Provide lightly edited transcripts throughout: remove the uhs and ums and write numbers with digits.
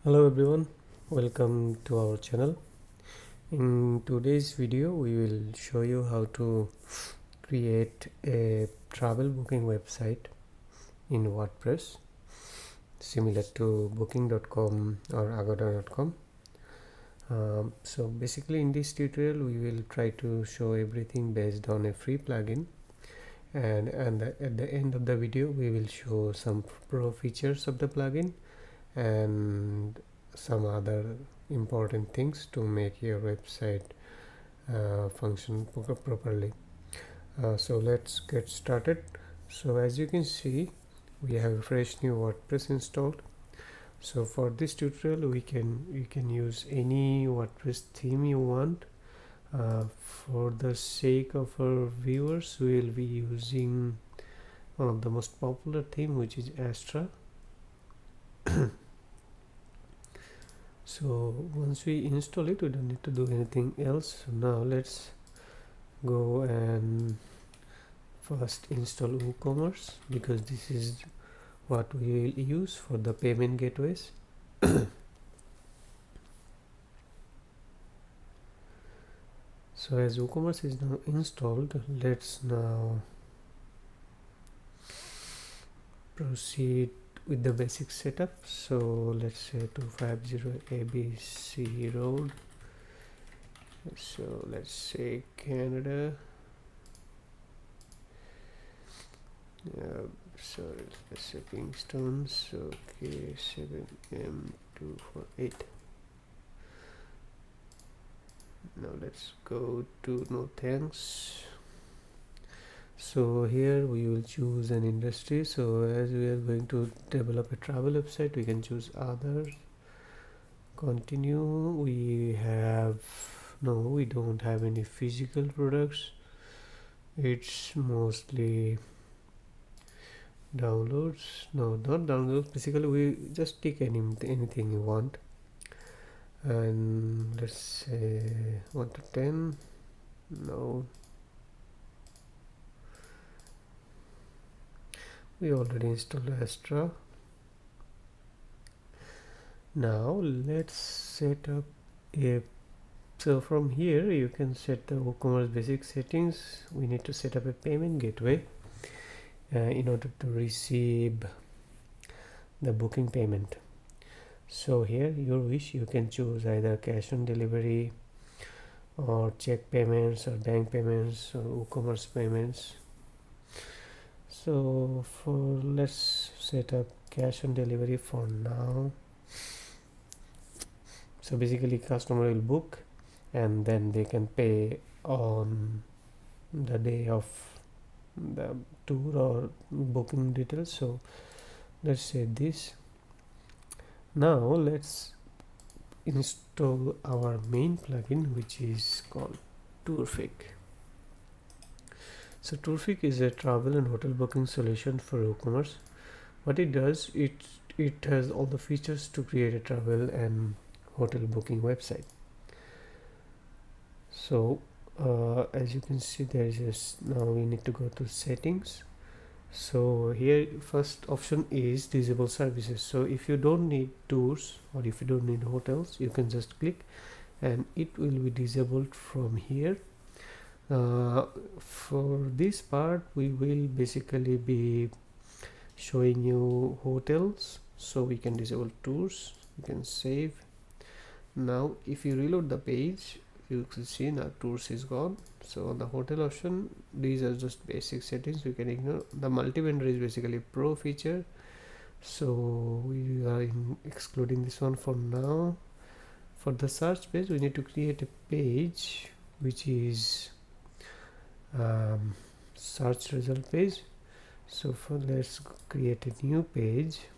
Hello everyone, welcome to our channel. In today's video we will show you how to create a travel booking website in WordPress similar to booking.com or agoda.com. So basically in this tutorial we will try to show everything based on a free plugin, and at the end of the video we will show some pro features of the plugin and some other important things to make your website function properly. So let's get started. So as you can see, we have a fresh new WordPress installed. So for this tutorial you can use any WordPress theme you want. For the sake of our viewers, we will be using one of the most popular theme, which is Astra. So once we install it, we don't need to do anything else. So now let's go and first install WooCommerce, because this is what we will use for the payment gateways. So as WooCommerce is now installed, let's now proceed with the basic setup. So let's say 250 ABC Road. So let's say Canada. So let's say Kingston. So okay, 7M248. Now let's go to no thanks. So here we will choose an industry. So as we are going to develop a travel website, we can choose others. Continue. We don't have any physical products. It's mostly downloads. No, not downloads. Basically we just take anything you want, and let's say 1 to 10. No, we already installed Astra. Now let's set up a so from here you can set the WooCommerce basic settings. We need to set up a payment gateway in order to receive the booking payment. So here your wish, you can choose either cash on delivery or check payments or bank payments or WooCommerce payments. So let's set up cash on delivery for now. So basically customer will book and then they can pay on the day of the tour or booking details. So let's say this. Now let's install our main plugin, which is called Trufiq. So Trufiq is a travel and hotel booking solution for WooCommerce. What it does, it has all the features to create a travel and hotel booking website. So as you can see, there is now we need to go to settings. So here first option is disable services. So if you don't need tours or if you don't need hotels, you can just click and it will be disabled from here. For this part we will basically be showing you hotels, so we can disable tours. You can save. Now if you reload the page, you can see now tours is gone. So on the hotel option, these are just basic settings, you can ignore. The multi-vendor is basically pro feature, so we are excluding this one for now. For the search page, we need to create a page which is search result page. So let's create a new page.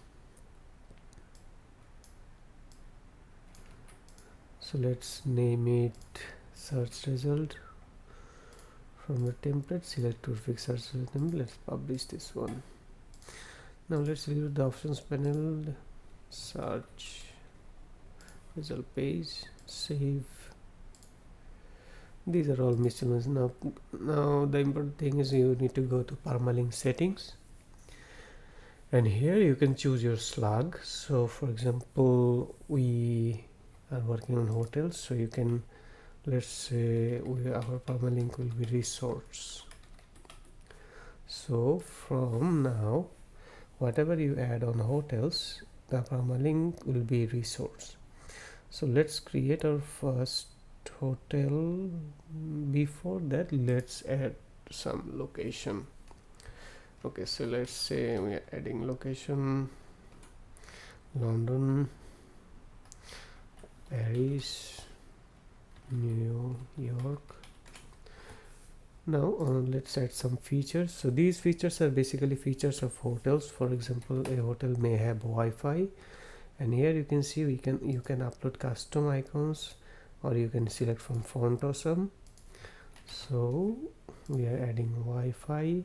So let's name it search result. From the template, select Trufiq search result template. Let's publish this one. Now let's read the options panel, search result page, save. These are all miscellaneous. Now the important thing is you need to go to permalink settings, and here you can choose your slug. So for example, we are working on hotels, so you can, let's say our permalink will be resource. So from now, whatever you add on hotels, the permalink will be resource. So let's create our first hotel. Before that, let's add some location. Okay, so let's say we are adding location London, Paris, New York. Now let's add some features. So these features are basically features of hotels. For example, a hotel may have Wi-Fi, and here you can see you can upload custom icons, or you can select from font or some. So we are adding Wi-Fi.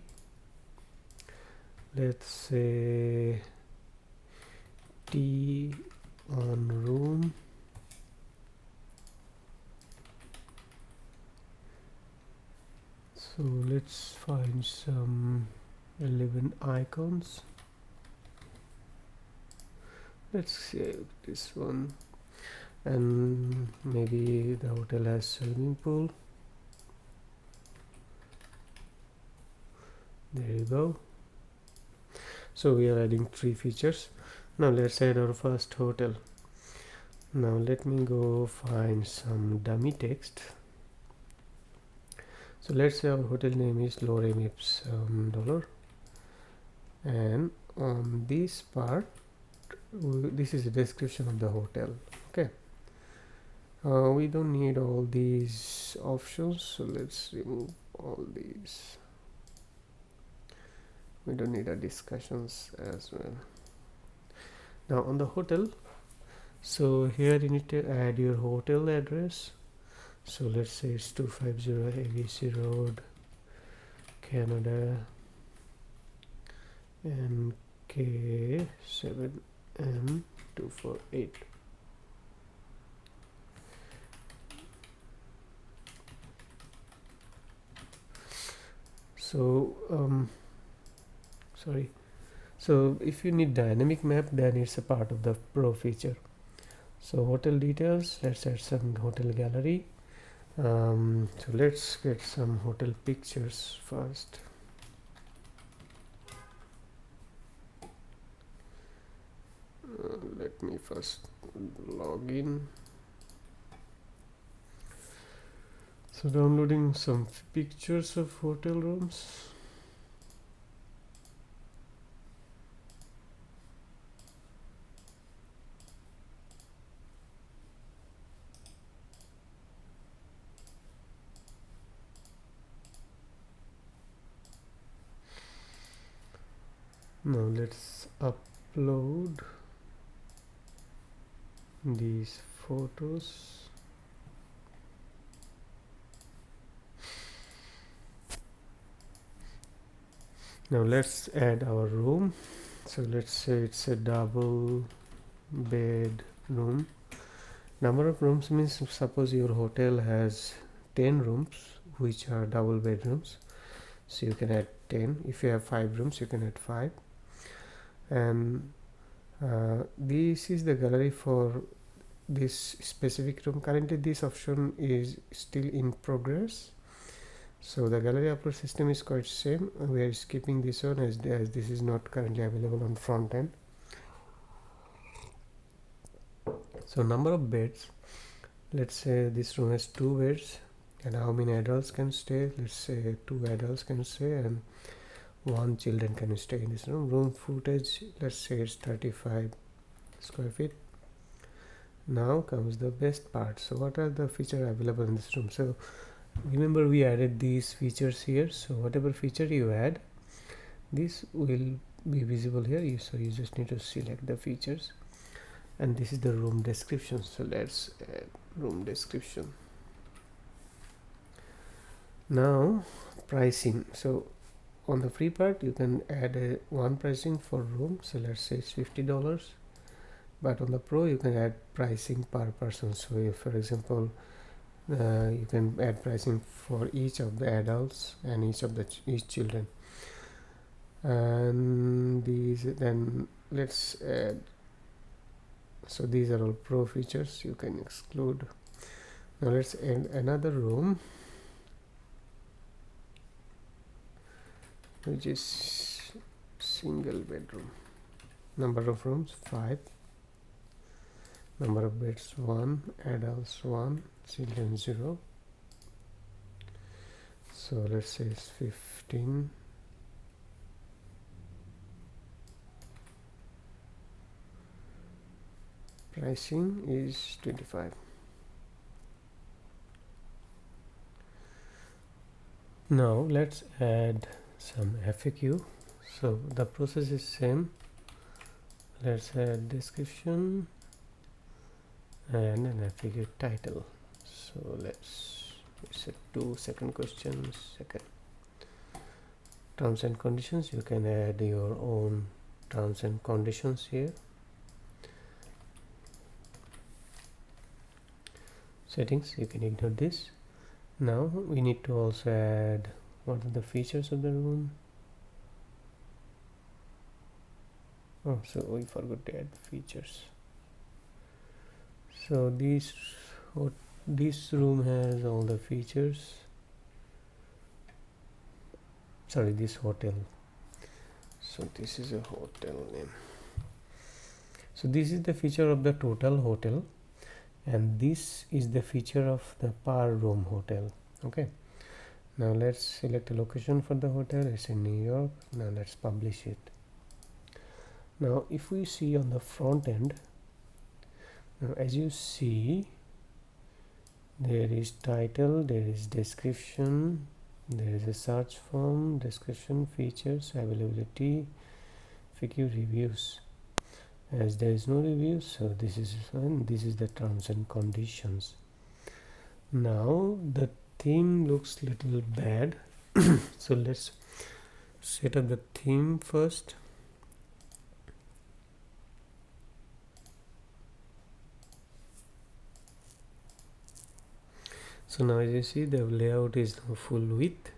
Let's say T on room. So let's find some relevant icons. Let's save this one, and maybe the hotel has swimming pool. There you go. So we are adding 3 features. Now let's add our first hotel. Now let me go find some dummy text. So let's say our hotel name is Lorem Ipsum dollar, and on this part this is a description of the hotel. Okay, we don't need all these options, so let's remove all these. We don't need our discussions as well. Now on the hotel, so here you need to add your hotel address. So let's say it's 250 ABC Road, Canada, MK7M248. So sorry, so if you need dynamic map, then it's a part of the pro feature. So hotel details, let's add some hotel gallery. So let's get some hotel pictures first. Let me first log in. So downloading some pictures of hotel rooms. Now let's upload these photos. Now let's add our room. So let's say it's a double bed room. Number of rooms means, suppose your hotel has 10 rooms which are double bedrooms, so you can add 10. If you have 5 rooms, you can add 5. And this is the gallery for this specific room. Currently this option is still in progress, so the gallery upload system is quite same. We are skipping this one as this is not currently available on Frontend. So number of beds, let's say this room has 2 beds, and how many adults can stay? Let's say 2 adults can stay and 1 children can stay in this room. Room footage, let's say it's 35 square feet. Now comes the best part. So what are the features available in this room? So remember, we added these features here, so whatever feature you add, this will be visible here. So you just need to select the features, and this is the room description. So let's add room description. Now pricing. So on the free part you can add one pricing for room, so let's say it's $50, but on the pro you can add pricing per person. So if, for example, you can add pricing for each of the adults and each children. and these, then let's add, so these are all pro features, you can exclude. Now let's add another room which is single bedroom. Number of rooms 5, number of beds 1, adults 1, children 0. So let's say it's 15. Pricing is 25. Now let's add some FAQ. So the process is same. Let's add description and an FAQ title. So let's set 2 second questions, second. Terms and conditions, you can add your own terms and conditions here. Settings, you can ignore this. Now we need to also add what are the features of the room. Oh, so we forgot to add the features. So this room has all the features. Sorry, this hotel. So this is a hotel name. So this is the feature of the total hotel, and this is the feature of the per room hotel. Okay, now let's select a location for the hotel. It's in New York. Now let's publish it. Now if we see on the front end, now as you see, there is title, there is description, there is a search form, description, features, availability, FAQ, reviews. As there is no reviews, so this is fine. This is the terms and conditions. Now the theme looks little bad. So let's set up the theme first. So now as you see, the layout is now full width.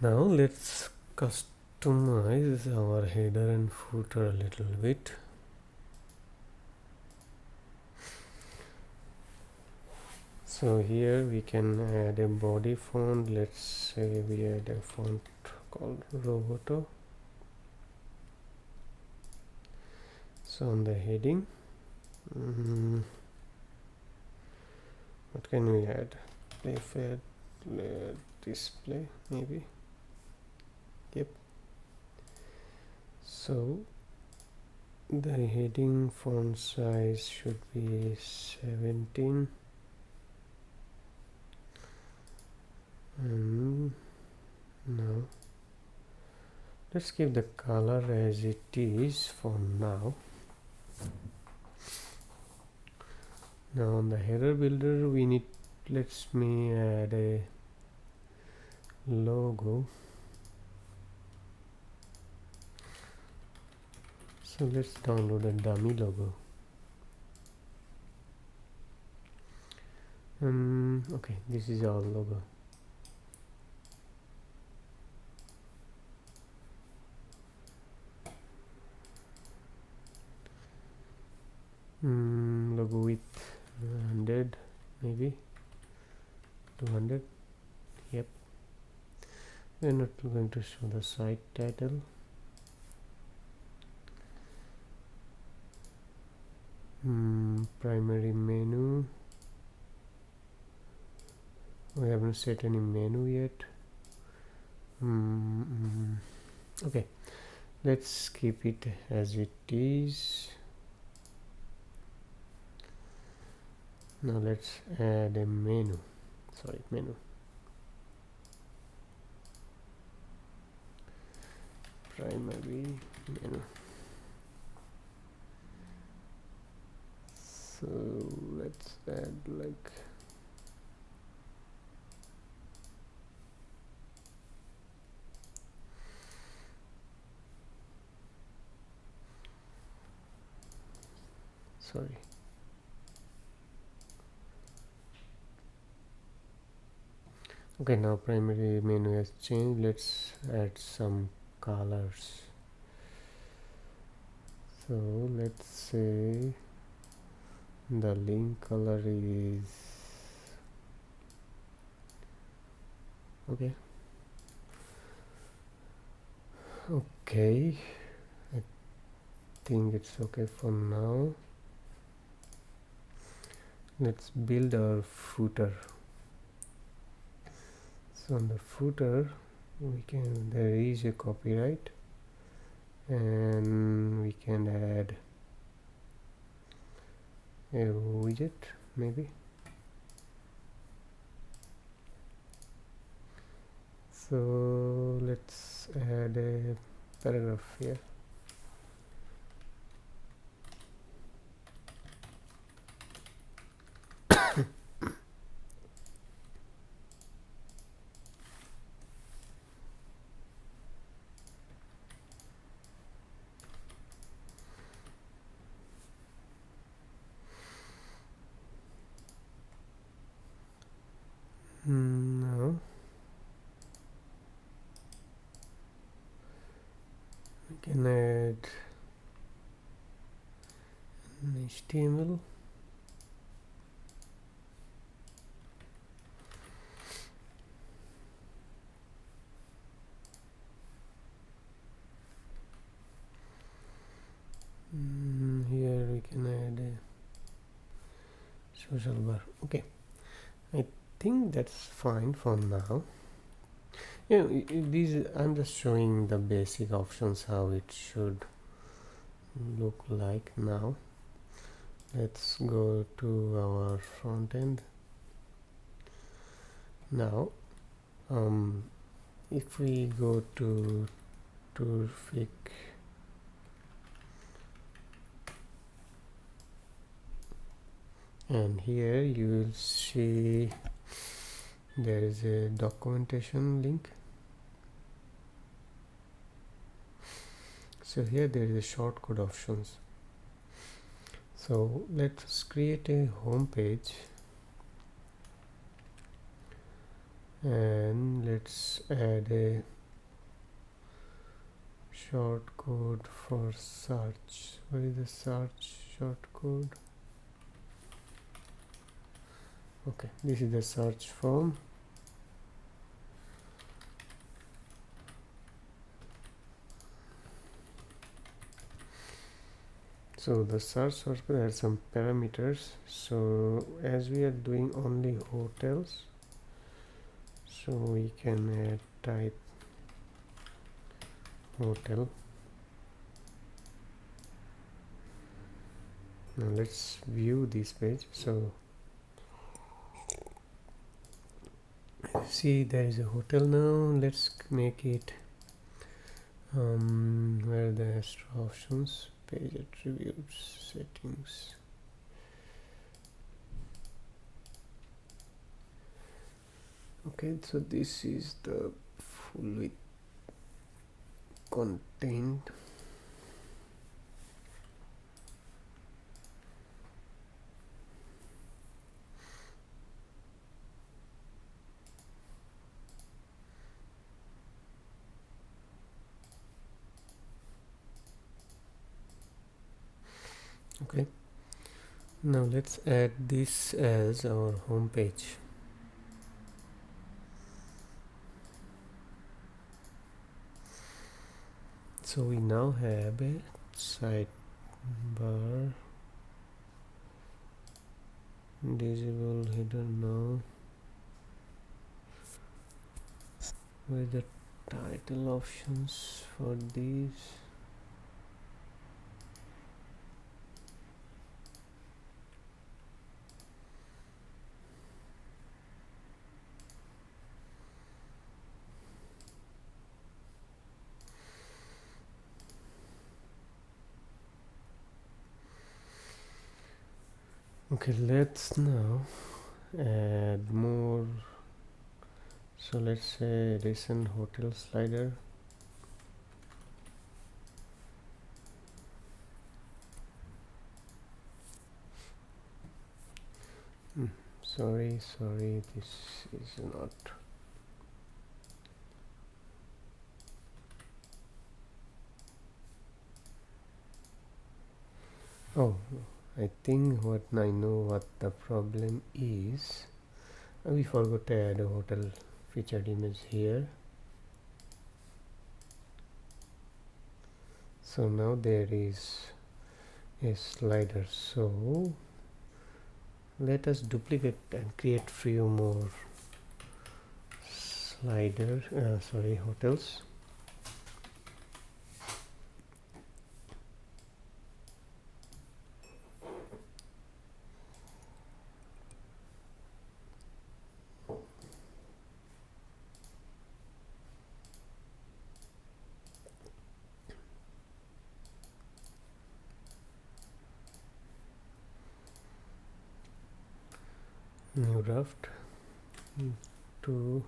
Now let's customize our header and footer a little bit. So here we can add a body font. Let's say we add a font called Roboto. So on the heading, what can we add? Playfed display maybe. Yep. So the heading font size should be 17. And now let's keep the color as it is for now. Now on the header builder, we need, let me add a logo. So let's download a dummy logo. Okay, this is our logo. Logo width 100, maybe 200. Yep. We're not going to show the site title. Primary menu, we haven't set any menu yet. Okay, let's keep it as it is. Now let's add a menu. Menu. Primary menu. So let's add like Okay, now primary menu has changed. Let's add some colors. So let's say the link color is okay. Okay, I think it's okay for now. Let's build our footer. So on the footer there is a copyright, and we can add a widget maybe. So let's add a paragraph here. Now we can add an HTML. Here we can add a social bar. Okay, I think that's fine for now. Yeah, these I'm just showing the basic options how it should look like. Now let's go to our front end. Now if we go to Trufiq, and here you will see there is a documentation link. So here there is a shortcode options. So let's create a home page, and let's add a shortcode for search. Where is the search shortcode? Okay, this is the search form. So the search shortcode has some parameters. So as we are doing only hotels, so we can add type hotel. Now let's view this page. So see there is a hotel now. Let's make it where the extra options, page attributes, settings. Okay, so this is the full width content. Okay, now let's add this as our home page. So we now have a sidebar, disable header now. Where the title options for these? Okay, let's now add more. So let's say recent hotel slider. Sorry, this is not Oh, I think what I know what the problem is. We forgot to add a hotel featured image here. So now there is a slider. So let us duplicate and create few more hotels. New draft to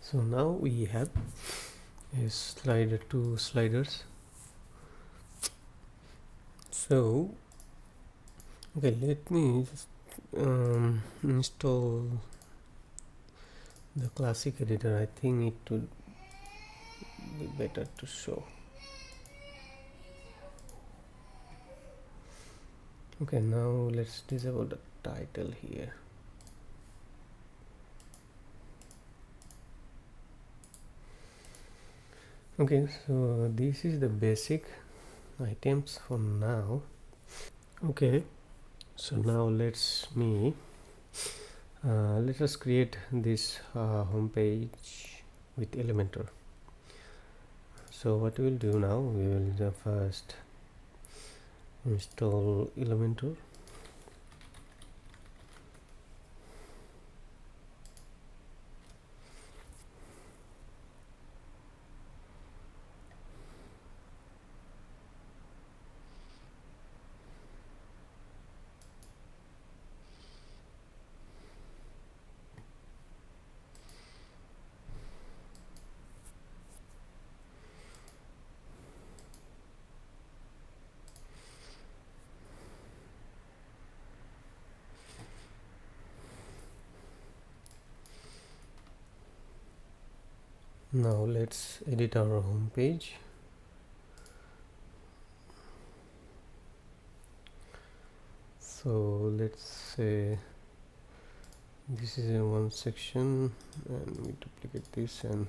so now we have a slider, two sliders. So okay, let me install the classic editor. I think it would be better to show. Okay, now let's disable the title here. Okay, so this is the basic items for now. Okay, so now let us create this home page with Elementor. So what we will do now, we will first install Elementor. Now let's edit our home page. So let's say this is a one section, and we duplicate this and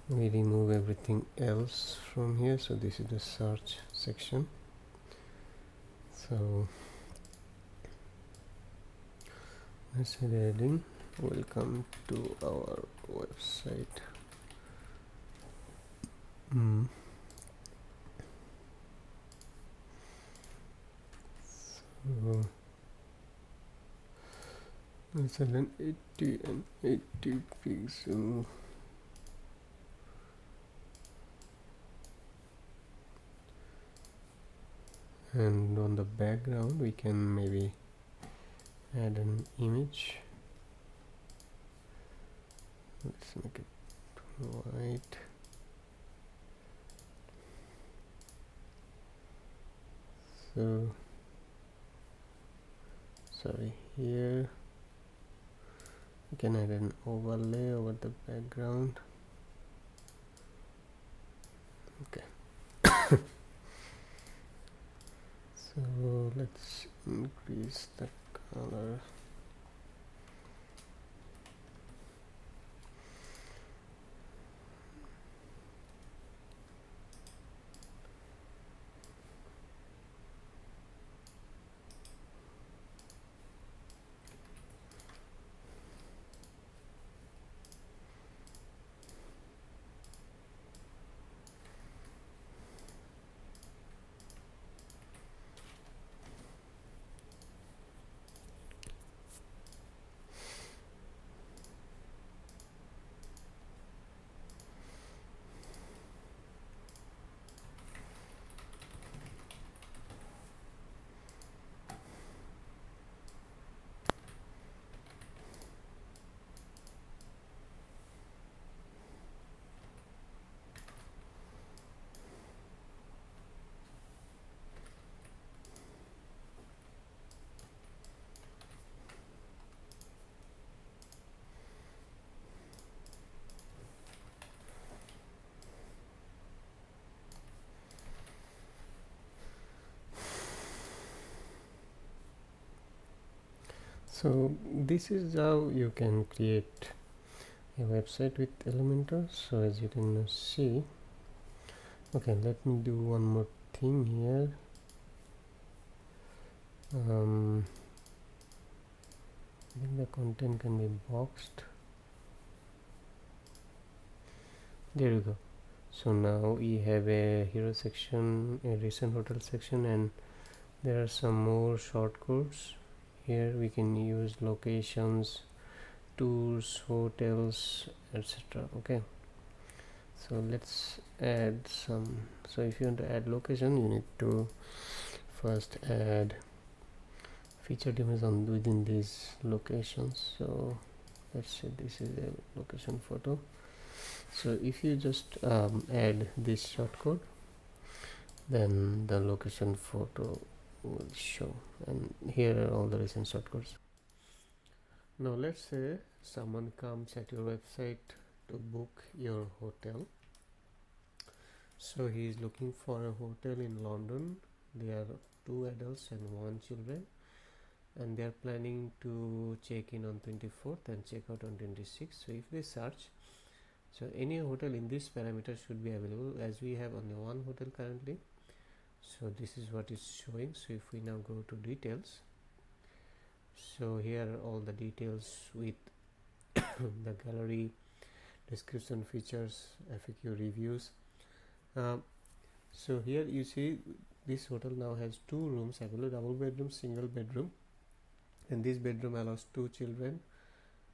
we remove everything else from here. So this is the search section. So let's say heading, welcome to our website. So let's add an 80 and 80 pixel. And on the background we can maybe add an image. Let's make it white. So sorry, here we can add an overlay over the background. Okay. So let's increase the color. So this is how you can create a website with Elementor. So as you can see, okay, let me do one more thing here. I think the content can be boxed. There you go. So now we have a hero section, a recent hotel section, and there are some more shortcuts. Here we can use locations, tours, hotels, etc. Okay, so let's add some. So if you want to add location, you need to first add featured image on within these locations. So let's say this is a location photo. So if you just add this shortcode, then the location photo will show, and here are all the recent shortcodes. Now let's say someone comes at your website to book your hotel. So he is looking for a hotel in London. There are 2 adults and 1 children, and they are planning to check in on 24th and check out on 26th. So if they search, so any hotel in this parameter should be available, as we have only 1 hotel currently. So this is what is showing. So if we now go to details, so here are all the details with the gallery, description, features, FAQ, reviews. So here you see this hotel now has 2 rooms available, double bedroom, single bedroom, and this bedroom allows 2 children,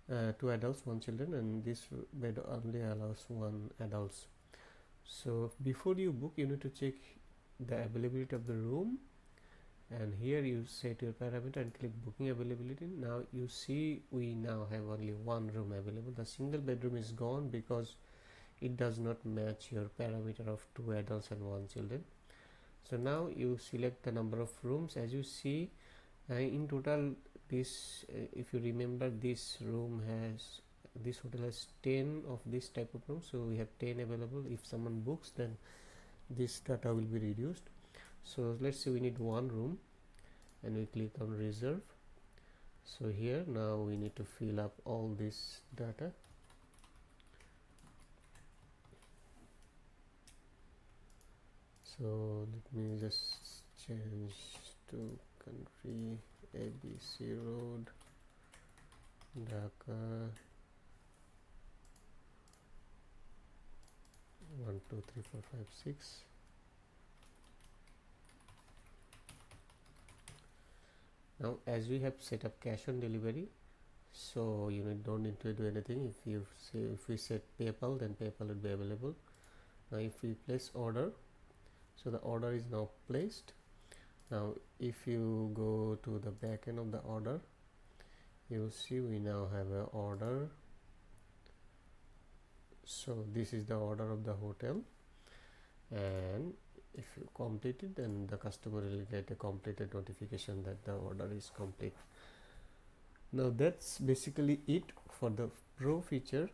2 adults, 1 children, and this bed only allows 1 adults. So before you book, you need to check the availability of the room, and here you set your parameter and click booking availability. Now you see we now have only 1 room available. The single bedroom is gone because it does not match your parameter of 2 adults and 1 children. So now you select the number of rooms. As you see, in total this if you remember, this hotel has 10 of this type of rooms, so we have 10 available. If someone books, then this data will be reduced. So let's say we need 1 room, and we click on reserve. So here now we need to fill up all this data. So let me just change to country ABC Road, Dhaka 1 2 3 4 5 6. Now as we have set up cash on delivery, so you don't need to do anything. If we set PayPal, then PayPal will be available. Now if we place order, so the order is now placed. Now if you go to the back end of the order, you see we now have an order. So this is the order of the hotel, and if you complete it, then the customer will get a completed notification that the order is complete. Now that's basically it for the pro feature.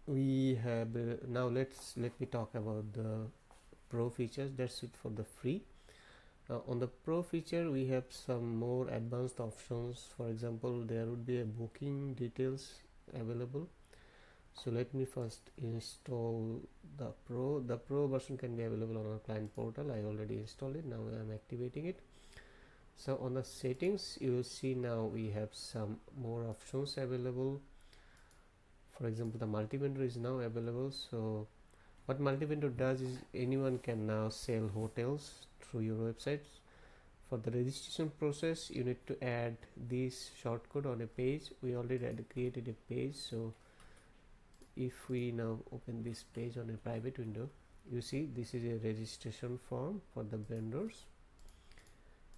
We have now let me talk about the pro features. That's it for the free. On the pro feature, we have some more advanced options. For example, there would be a booking details available. So let me first install the pro. The pro version can be available on our client portal. I already installed it. Now I am activating it. So on the settings, you will see now we have some more options available. For example, the multi-vendor is now available. So what multi-vendor does is anyone can now sell hotels through your websites. For the registration process, you need to add this shortcode on a page. We already created a page. So if we now open this page on a private window, you see this is a registration form for the vendors,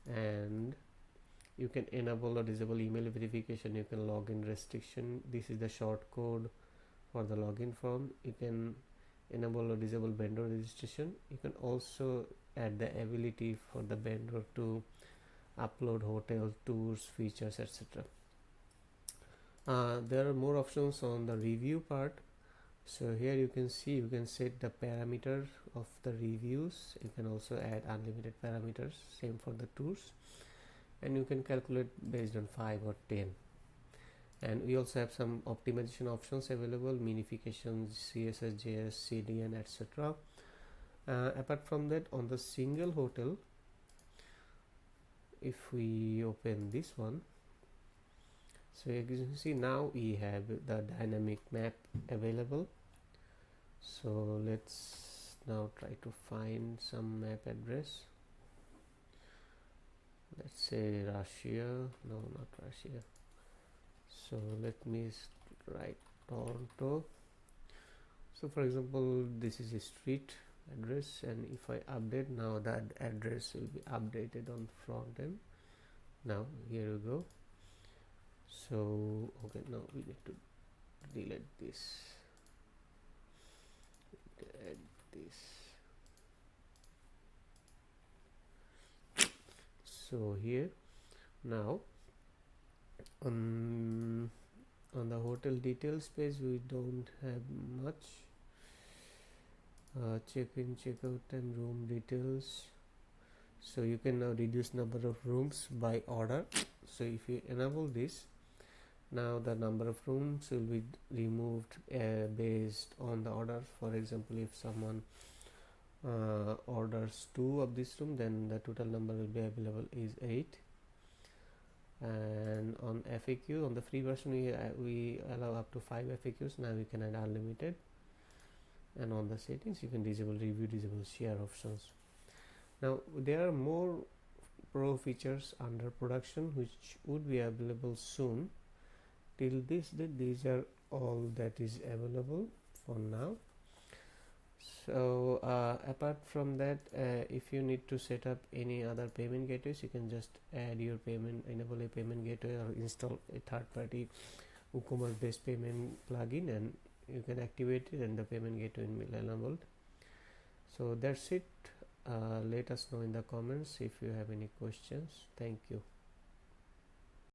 and you can enable or disable email verification. You can login restriction. This is the short code for the login form. You can enable or disable vendor registration. You can also add the ability for the vendor to upload hotel tours, features, etc. There are more options on the review part. So here you can see you can set the parameter of the reviews. You can also add unlimited parameters, same for the tours. and you can calculate based on 5 or 10. And we also have some optimization options available, minifications, CSS, JS, CDN, etc. Apart from that, on the single hotel, if we open this one, so you can see now we have the dynamic map available. So let's now try to find some map address. Let's say Russia. No, not Russia. So let me write Toronto. So for example, this is a street address, and if I update now, that address will be updated on Frontend. Now here we go. So okay, now we need to delete this, add this. So here now on the hotel details page we don't have much. Check-in, check-out and room details. So you can now reduce number of rooms by order. So if you enable this, now the number of rooms will be removed based on the order. For example, if someone orders 2 of this room, then the total number will be available is 8. And on FAQ, on the free version, we allow up to 5 FAQs. Now we can add unlimited. And on the settings, you can disable review, disable share options. Now there are more pro features under production which would be available soon. Till this date, these are all that is available for now. So apart from that, if you need to set up any other payment gateways, you can just add your payment, enable a payment gateway, or install a third-party WooCommerce based payment plugin, and you can activate it and the payment gateway will be enabled. So that's it. Let us know in the comments if you have any questions. Thank you.